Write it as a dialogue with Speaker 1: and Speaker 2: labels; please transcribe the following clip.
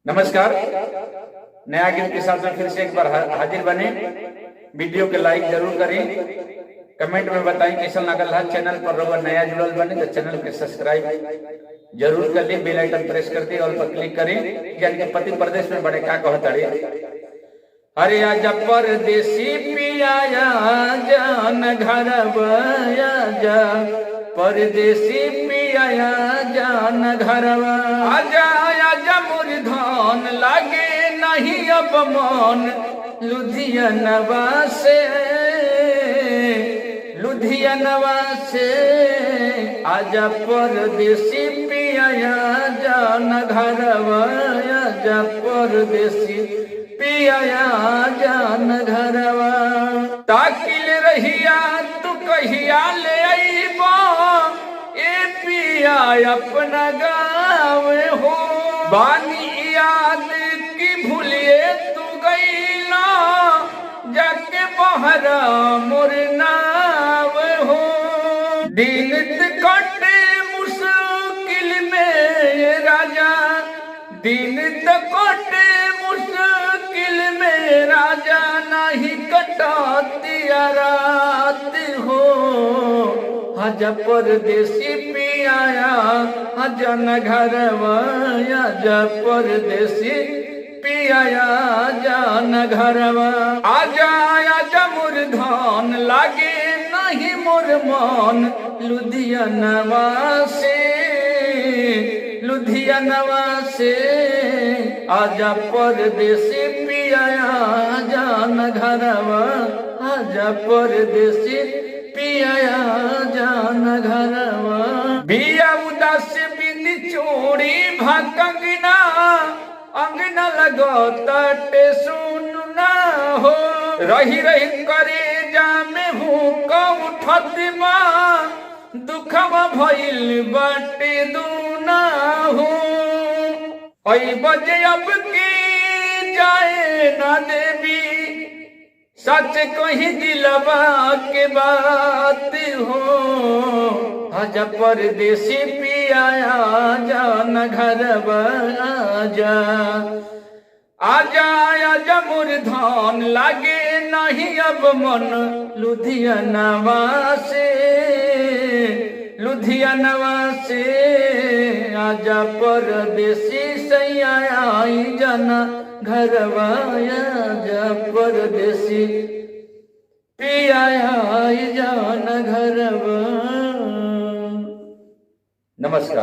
Speaker 1: नमस्कार। नया गीत के साथ में फिर से एक बार हाजिर बने। वीडियो के लाइक जरूर करें, कमेंट में बताएं कैसा लगल है। चैनल पर रोज नया जुड़ल बने तो चैनल के सब्सक्राइब जरूर कर ली, बेल आइकन प्रेस कर दी, ऑल पर क्लिक करें। यानी कि पति प्रदेश में बड़े का कहतड़े, अरे आजा परदेसी पिया जान घर जा, परदेसी पिया जान घर आजा आजा मोर धान लागे नहीं अब मन, लुधियानवा से आजा परदेसी पिया जान घरवा, आजा परदेसी पिया जान घरवा। ताकिल रहिया तू कहिया ले आईबा, ए पिया अपना गाँव हो, बानी याद की भूलिए तू गईला, जाके बहरा मोर नाव हो। दिन कटे मुश्किल में राजा, दिन कटे मुश्किल में राजा, नहीं कटाती रात हो। आजा परदेसी पिया आजा न घरवा, आजा परदेसी पिया जान घरवा। आजा आजा मोर धान लागे नहीं मोर मन, लुधियानवा से आजा परदेसी पिया जान घरवा, आजा परदेसी पिया जान घरवा। बिया उदास बिंदी चोरी भकंगना, अंगना लगो तटे सुनना हो, रही रही करे जामे भूख उठत माँ, दुखवा भइल बाटे दूना हो। ओई बजे अब की जाए ना देवी, सच कहीं दिलवा के बात हो। आजा परदेसी पिया जान घरवा, आजा आजा आजा मोर धान लागे नहीं अब मन, लुधियानवा से आजा परदेसी सैया आई जाना घरवा, आजा परदेसी पिया आई जाना घरवा। नमस्कार।